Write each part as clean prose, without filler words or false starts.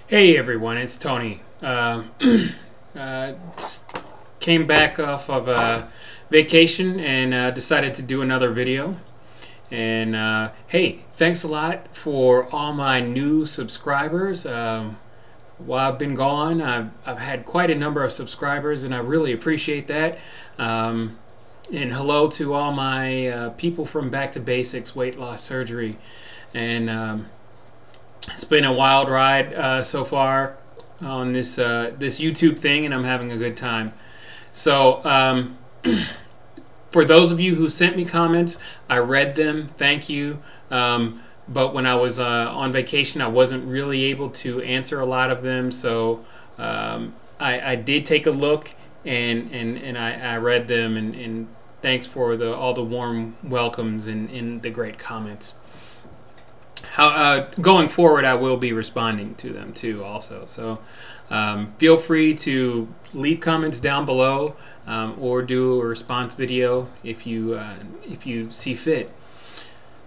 Hey everyone, it's Tony. Just came back off of vacation and decided to do another video. And hey, thanks a lot for all my new subscribers. While I've been gone, I've had quite a number of subscribers, and I really appreciate that. And hello to all my people from Back to Basics Weight Loss Surgery. And it's been a wild ride so far on this YouTube thing, and I'm having a good time. So for those of you who sent me comments, I read them. Thank you. But when I was on vacation, I wasn't really able to answer a lot of them. So I did take a look, and I read them. And thanks for all the warm welcomes and the great comments. Going forward, I will be responding to them too also. So feel free to leave comments down below, or do a response video if you see fit.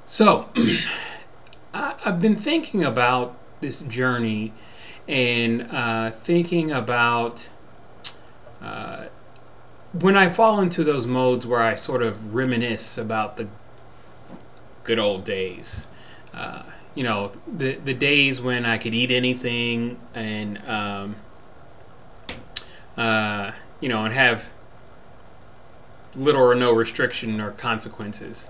So I've been thinking about this journey and thinking about when I fall into those modes where I sort of reminisce about the good old days. You know, the days when I could eat anything and you know, and have little or no restriction or consequences.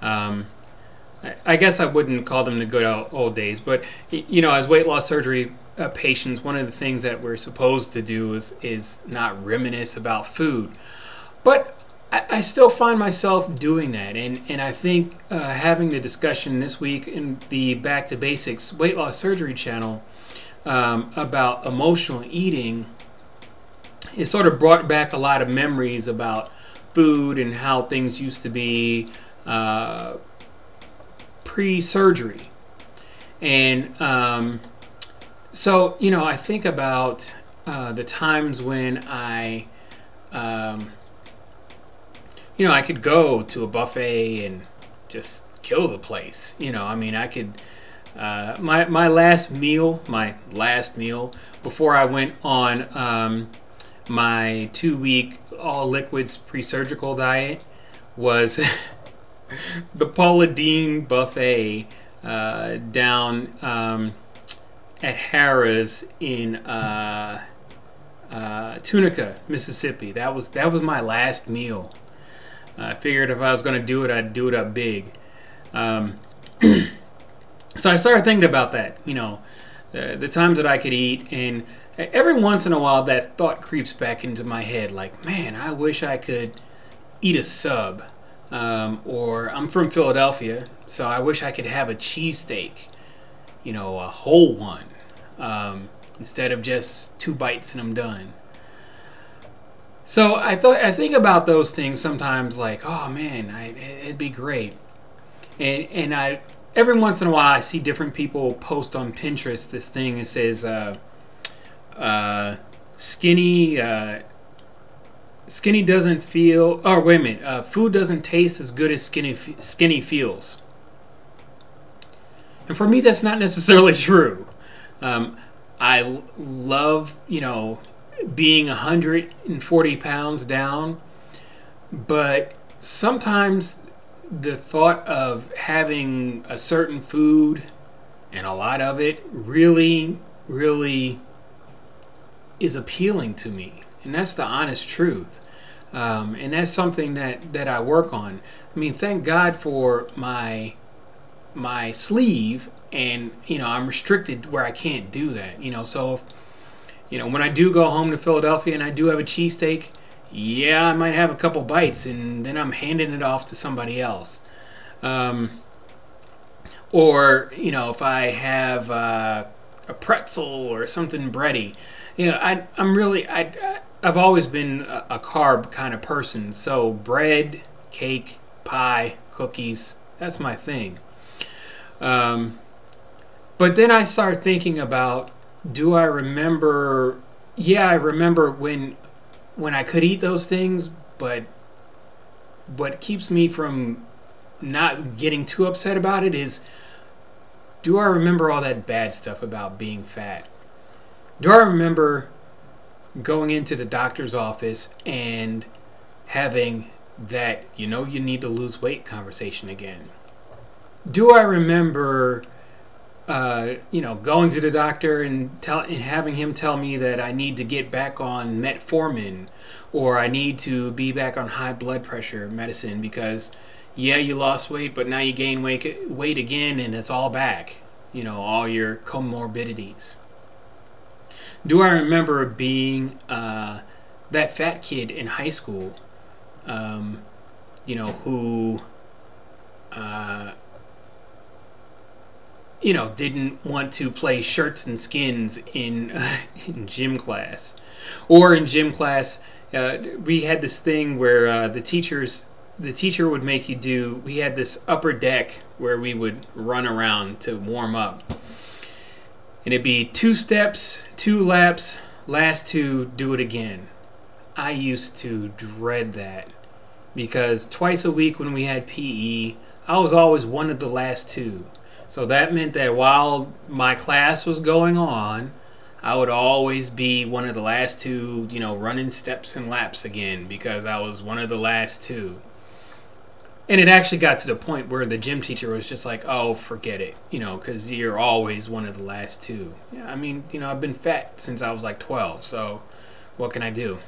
I guess I wouldn't call them the good old days, but you know, as weight loss surgery patients, one of the things that we're supposed to do is not reminisce about food. But I still find myself doing that, and I think having the discussion this week in the Back to Basics Weight Loss Surgery channel about emotional eating, it sort of brought back a lot of memories about food and how things used to be pre-surgery. And so, you know, I think about the times when you know, I could go to a buffet and just kill the place. You know, I mean, I could. My last meal before I went on my 2-week all liquids pre-surgical diet was the Paula Deen buffet down at Harrah's in Tunica, Mississippi. That was my last meal. I figured if I was going to do it, I'd do it up big. So I started thinking about that, you know, the times that I could eat, and every once in a while that thought creeps back into my head, like, man, I wish I could eat a sub. Or I'm from Philadelphia, so I wish I could have a cheesesteak, you know, a whole one, instead of just 2 bites and I'm done. So I think about those things sometimes, like, oh man, it'd be great. And I every once in a while I see different people post on Pinterest this thing. It says skinny doesn't feel. Oh, wait a minute. Food doesn't taste as good as skinny feels. And for me, that's not necessarily true. I love, you know, being 140 pounds down, but sometimes the thought of having a certain food and a lot of it really is appealing to me, and that's the honest truth. And that's something that I work on. I mean, thank God for my sleeve, and you know, I'm restricted where I can't do that, you know. So if, you know, when I do go home to Philadelphia and I do have a cheesesteak, yeah, I might have a couple bites and then I'm handing it off to somebody else. Or, you know, if I have a pretzel or something bready, you know, I've always been a carb kind of person. So bread, cake, pie, cookies, that's my thing. But then I start thinking about, do I remember? Yeah, I remember when I could eat those things, but what keeps me from not getting too upset about it is, do I remember all that bad stuff about being fat? Do I remember going into the doctor's office and having that, you need to lose weight conversation again? Do I remember, going to the doctor and having him tell me that I need to get back on metformin, or I need to be back on high blood pressure medicine because, yeah, you lost weight, but now you gain weight again, and it's all back. All your comorbidities. Do I remember being that fat kid in high school, who, didn't want to play shirts and skins in, in gym class? Or in gym class, we had this thing where the teacher would make you do, we had this upper deck where we would run around to warm up. And it'd be 2 steps, 2 laps, last 2, do it again. I used to dread that because twice a week when we had PE, I was always one of the last 2. So that meant that while my class was going on, I would always be one of the last 2, running steps and laps again because I was one of the last 2. And it actually got to the point where the gym teacher was just like, oh, forget it, because you're always one of the last 2. Yeah, I mean, I've been fat since I was like 12, so what can I do?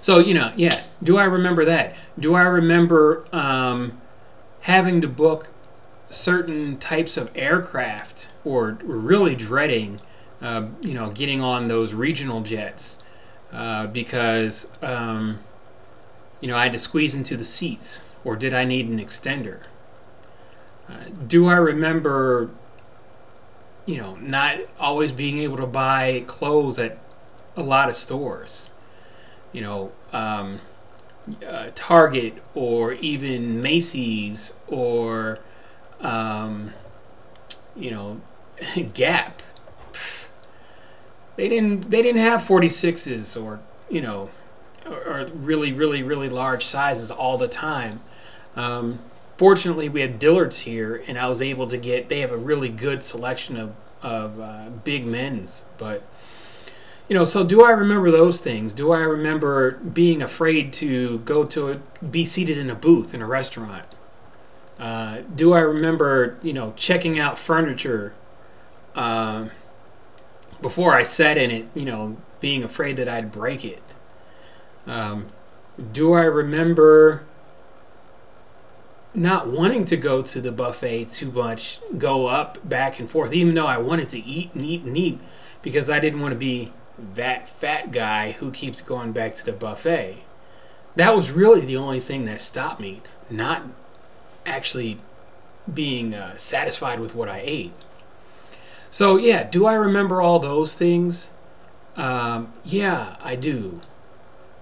So, yeah, do I remember that? Do I remember having to book certain types of aircraft, or really dreading, getting on those regional jets because, I had to squeeze into the seats? Or did I need an extender? Do I remember, not always being able to buy clothes at a lot of stores? Target, or even Macy's, or, Gap. They didn't have 46s or, or really, really, really large sizes all the time. Fortunately, we had Dillard's here, and I was able to they have a really good selection of big men's. But, so do I remember those things? Do I remember being afraid to be seated in a booth in a restaurant? Do I remember, checking out furniture before I sat in it, being afraid that I'd break it? Do I remember not wanting to go to the buffet too much, go up, back and forth, even though I wanted to eat and eat and eat, because I didn't want to be that fat guy who keeps going back to the buffet? That was really the only thing that stopped me, not actually being satisfied with what I ate. So yeah, do I remember all those things? Yeah, I do.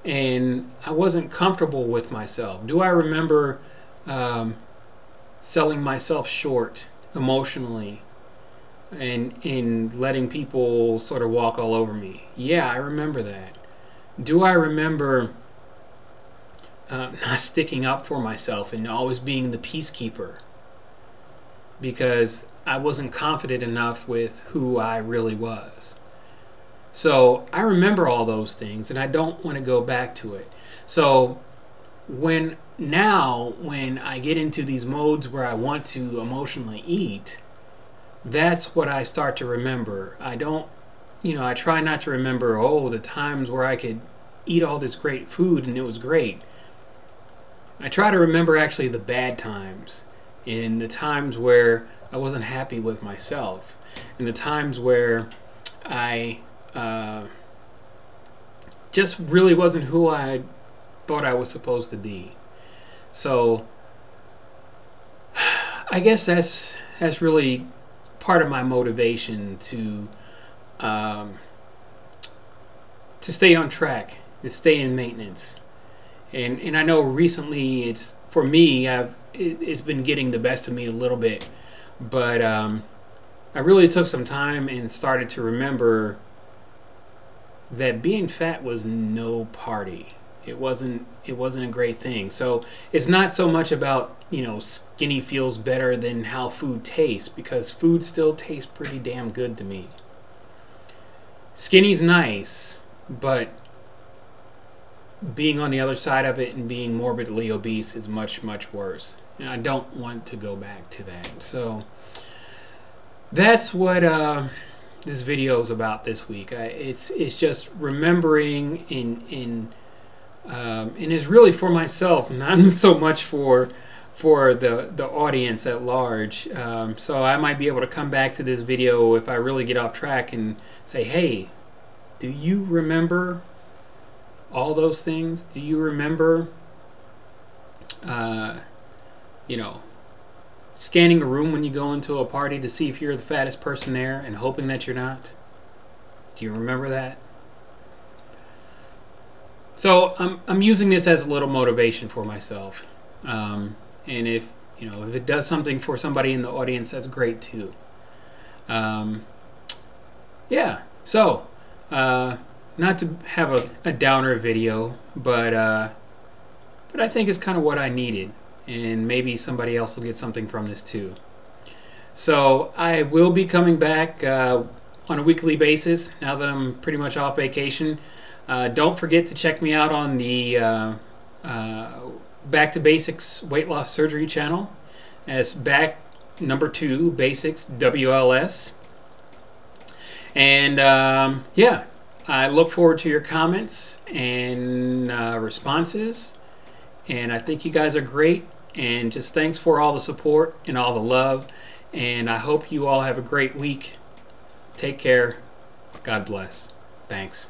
And I wasn't comfortable with myself. Do I remember selling myself short emotionally and letting people sort of walk all over me? Yeah, I remember that. Do I remember not sticking up for myself and always being the peacekeeper because I wasn't confident enough with who I really was? So I remember all those things, and I don't want to go back to it. So when I get into these modes where I want to emotionally eat, that's what I start to remember. I try not to remember, the times where I could eat all this great food and it was great. I try to remember actually the bad times, and the times where I wasn't happy with myself, and the times where I just really wasn't who I thought I was supposed to be. So I guess that's really part of my motivation to stay on track, to stay in maintenance. And I know recently it's been getting the best of me a little bit, but I really took some time and started to remember that being fat was no party. It wasn't a great thing. So it's not so much about, skinny feels better than how food tastes, because food still tastes pretty damn good to me. skinny's nice, but being on the other side of it and being morbidly obese is much, much worse. And I don't want to go back to that. So that's what this video is about this week. It's just remembering and it's really for myself, not so much for the audience at large. So I might be able to come back to this video if I really get off track and say, hey, do you remember all those things? Do you remember scanning a room when you go into a party to see if you're the fattest person there and hoping that you're not? Do you remember that? So I'm using this as a little motivation for myself, and if it does something for somebody in the audience, that's great too. Yeah. So not to have a downer video, but I think it's kind of what I needed, and maybe somebody else will get something from this too. So I will be coming back on a weekly basis now that I'm pretty much off vacation. Don't forget to check me out on the Back to Basics Weight Loss Surgery channel. That's back #2 Basics WLS. And yeah, I look forward to your comments and responses. And I think you guys are great. And just thanks for all the support and all the love. And I hope you all have a great week. Take care. God bless. Thanks.